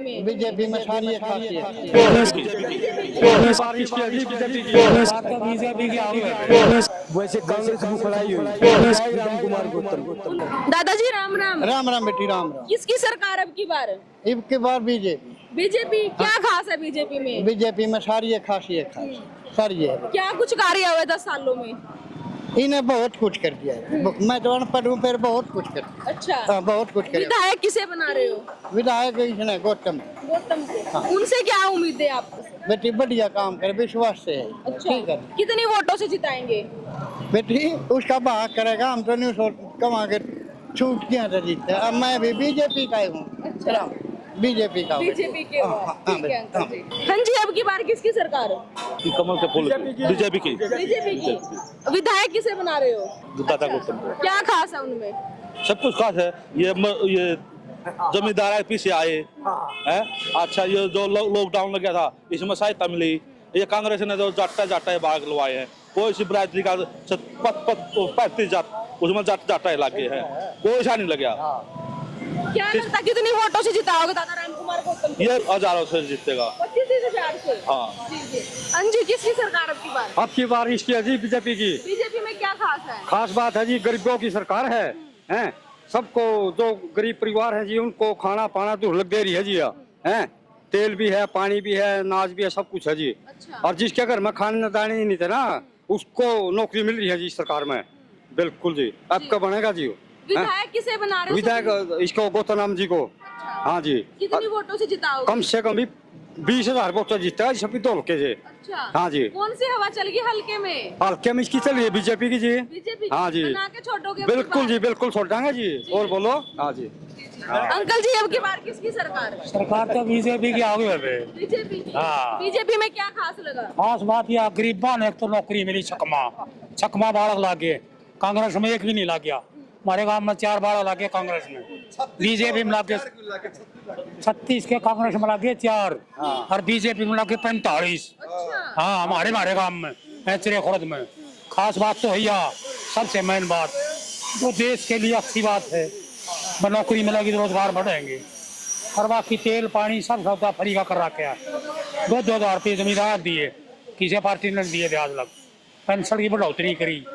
में? बीजेपी में सारी एक खासियत वैसे कांग्रेस बुखलाई हुई राम कुमार गौतम। दादाजी राम राम। राम राम बेटी राम राम। किसकी सरकार अब की बार? अब की बार बीजेपी। बीजेपी क्या खास है बीजेपी में? बीजेपी में सारी एक खासियत सारी है। क्या कुछ कार्य हुए 10 सालों में? इन्हें बहुत कुछ कर दिया है। मैं तो अनपढ़ हूँ, फिर बहुत कुछ कर दिया। अच्छा। हाँ, बहुत कुछ कर। विधायक किसे बना रहे हो? विधायक इसने गौतम को। हाँ। उनसे क्या उम्मीद है आपको? बेटी बढ़िया काम करे, विश्वास से है। अच्छा। ठीक है। कितनी वोटों से जिताएंगे? बेटी उसका भाग करेगा, हम तो नहीं सोच कमा के छूट किया था जीतते। अब मैं भी बीजेपी का हूँ। अच्छा। बीजेपी का बीजेपी के हो। हाँ, ठीक है अंकल जी। हाँ जी, अब की बार किसकी सरकार है? कमल के फूल बीजेपी की। बीजेपी की। विधायक किसे बना रहे हो? दादा गौतम। क्या खास है उनमें? सब कुछ खास है। ये जमींदार पीछे आए हैं। अच्छा, ये जो लॉकडाउन लग गया था इसमें सहायता मिली। ये कांग्रेस ने जो जाटा भाग लवाए हैं, कोई सी बरादरी का 35 जाट उसमें जाटा लग गए हैं, कोई सा नहीं लगा। क्या लगता कितनी वोटों से जिताओगे दादा राम कुमार गौतम? ये हजारों से जीतेगा। 25,000 से। हाँ जी। अंजी किसकी सरकार अब की बार? अब की बार इसकी है जी बीजेपी की। बीजेपी में क्या खास है? खास बात है जी, गरीबों की सरकार है। हैं सबको, जो गरीब परिवार है जी उनको खाना पाना तो लग दे रही है जी। हैं तेल भी है, पानी भी है, अनाज भी है, सब कुछ है जी। अच्छा। और जिसके घर में खाने दाने नहीं थे ना, उसको नौकरी मिल रही है जी सरकार में। बिल्कुल जी। अब कब बनेगा जी? विधायक किसे बना रहे हो? विधायक इसको गौतम राम जी को। अच्छा। हाँ जी। कितनी वोटों से जिताओगे? कम से कम भी 20,000 वोट जीता है छपी तो हल्के से। अच्छा। हाँ जी। कौन सी हवा चलेगी हल्के में? हल्के में इसकी चल रही है बीजेपी की जी। बीजेपी। हाँ जी। बना के छोड़ोगे? बिल्कुल जी, बिल्कुल छोड़ देंगे जी। और बोलो। हाँ जी। अंकल जी अब की बार किसकी सरकार है? सरकार तो बीजेपी की आगे है। बीजेपी की। हाँ। बीजेपी में क्या खास लगा? खास बात यह गरीबा ने एक तो नौकरी मिली, छकमा बाढ़ लागे। कांग्रेस में एक भी नहीं लग गया। हमारे गांव में 4 बाढ़ लागे कांग्रेस में। बीजेपी में लागे 36 के, कांग्रेस में लागे 4 और बीजेपी में लागे 45। अच्छा। हाँ, हमारे गांव में ऐचरे खुर्द में। खास बात तो है सबसे मेन बात जो देश के लिए अच्छी बात है, नौकरी मिलेगी तो रोजगार बढ़ेंगे। और बाकी तेल पानी सब सबका फ्री का कर रखा है। 2,000 रुपये जमींदार दिए, किसी पार्टी ने दिए थे आज लग। पेंशन की बढ़ोतरी करी।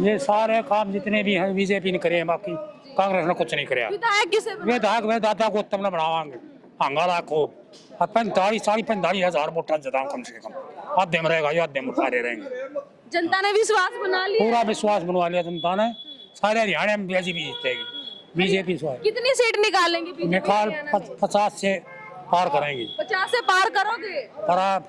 ये सारे काम जितने भी हैं बीजेपी ने करे हैं, बाकी कांग्रेस ने कुछ नहीं कराया। विधायक किसे बना? विधायक में दादा गौतम ने बनावांगे हंगा लाखों 45,000 वोटा जताऊं कम से कम। आधे में रहेगा, आधे में सारे रहेंगे। जनता ने विश्वास बना लिया। पूरा विश्वास बनवा लिया जनता ने। सारे हरियाणा में बीजेपी जीतेगी। बीजेपी कितनी सीट निकालेंगे? निकाल 50 से पार करेंगे। 50 से पार करोगे?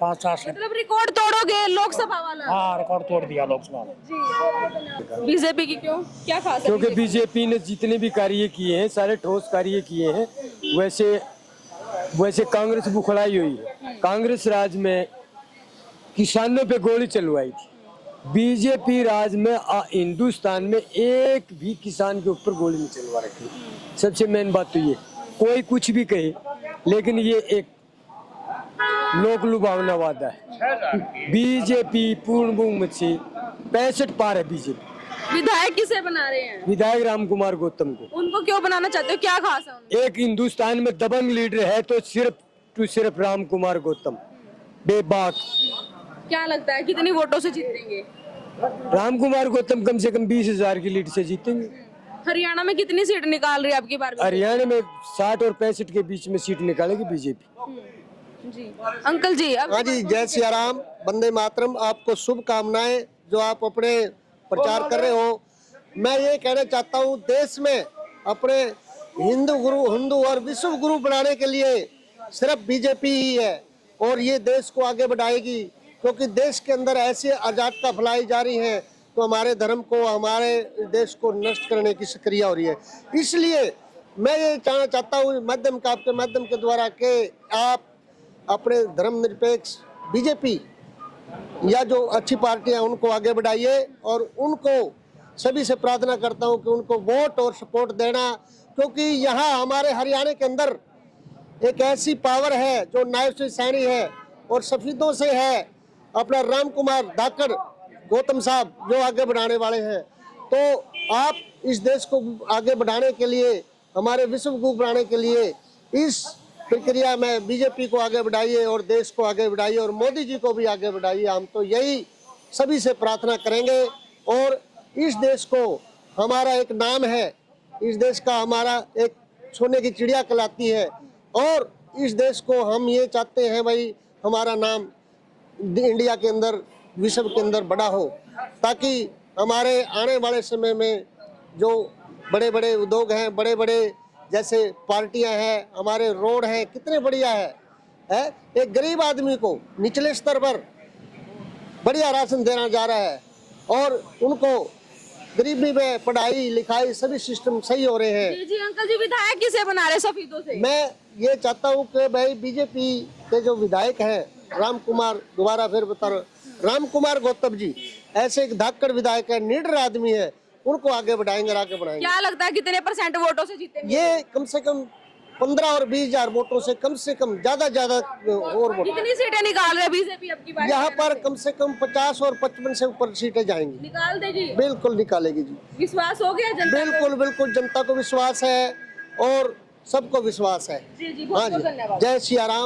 50 से। मतलब रिकॉर्ड तोड़ोगे लोकसभा वाला? हाँ, रिकॉर्ड तोड़ दिया लोकसभा में। जी। बीजेपी की क्यों, क्या खास है? क्योंकि बीजेपी ने जितने भी कार्य किए हैं सारे ठोस कार्य किए हैं। वैसे कांग्रेस बुखलाई हुई है। कांग्रेस राज में किसानों पे गोली चलवाई थी। बीजेपी राज में हिंदुस्तान में एक भी किसान के ऊपर गोली नहीं चलवा रखी। सबसे मेन बात तो ये, कोई कुछ भी कहे लेकिन ये एक लोक लुभावना वादा है। बीजेपी पूर्ण बहुमत से 65 पार है बीजेपी। विधायक किसे बना रहे हैं? विधायक राम कुमार गौतम को। उनको क्यों बनाना चाहते हो, क्या खास है उनमें? एक हिंदुस्तान में दबंग लीडर है तो सिर्फ राम कुमार गौतम। बेबाक। क्या लगता है कितनी वोटों से जीतेंगे? राम कुमार गौतम कम से कम 20,000 की लीड से जीतेंगे। हरियाणा में कितनी सीट निकाल रही है आपकी बार? हरियाणा में 60 और 65 के बीच में सीट निकालेगी बीजेपी। जी। अंकल जी अब हाँ जी, जय सिया राम, वंदे मातरम। आपको शुभकामनाएं जो आप अपने प्रचार कर रहे हो। मैं ये कहना चाहता हूँ, देश में अपने हिंदू और विश्व गुरु बनाने के लिए सिर्फ बीजेपी ही है और ये देश को आगे बढ़ाएगी। क्योंकि देश के अंदर ऐसे अराजकता फैलाई जा रही है तो हमारे धर्म को, हमारे देश को नष्ट करने की सक्रिया हो रही है। इसलिए मैं ये कहना चाहता हूँ आपके माध्यम के द्वारा कि आप अपने धर्मनिरपेक्ष बीजेपी या जो अच्छी पार्टियां उनको आगे बढ़ाइए और उनको सभी से प्रार्थना करता हूं कि उनको वोट और सपोर्ट देना। क्योंकि यहाँ हमारे हरियाणा के अंदर एक ऐसी पावर है जो नायब से सैनी है और सफीदों से है अपना राम कुमार धाकड़ गौतम साहब जो आगे बढ़ाने वाले हैं। तो आप इस देश को आगे बढ़ाने के लिए, हमारे विश्व को बढ़ाने के लिए इस प्रक्रिया में बीजेपी को आगे बढ़ाइए और देश को आगे बढ़ाइए और मोदी जी को भी आगे बढ़ाइए। हम तो यही सभी से प्रार्थना करेंगे। और इस देश को हमारा एक नाम है, इस देश का हमारा एक सोने की चिड़िया कहलाती है और इस देश को हम ये चाहते हैं भाई हमारा नाम इंडिया के अंदर, विश्व के अंदर बड़ा हो, ताकि हमारे आने वाले समय में जो बड़े बड़े उद्योग हैं, बड़े बड़े जैसे पार्टियां हैं, हमारे रोड हैं, कितने बढ़िया है? एक गरीब आदमी को निचले स्तर पर बढ़िया राशन देना जा रहा है और उनको गरीबी में पढ़ाई लिखाई सभी सिस्टम सही हो रहे हैं। जी जी अंकल जी, विधायक किसे बना रहे सफेदों से? मैं ये चाहता हूँ कि भाई बीजेपी के जो विधायक हैं राम कुमार, दोबारा फिर बता रहा हूं, राम कुमार गौतम जी ऐसे एक धाकड़ विधायक है, निडर आदमी है, उनको आगे बढ़ाएंगे, आगे बढ़ाएंगे। क्या लगता है कितने % वोटों से जीतेंगे? ये कम से कम 15 और 20 हजार वोटों से कम ज्यादा और वोट। कितनी सीटें निकाल रहे बीजेपी अब की बार? यहाँ पर कम से कम 50 और 55 से ऊपर सीटें जाएंगी। निकाल देगी? बिल्कुल निकालेगी जी। विश्वास हो गया जनता को? बिल्कुल बिल्कुल, जनता को विश्वास है और सबको विश्वास है। जी जी, बहुत हाँ बहुत जी, धन्यवाद। जय सिया राम।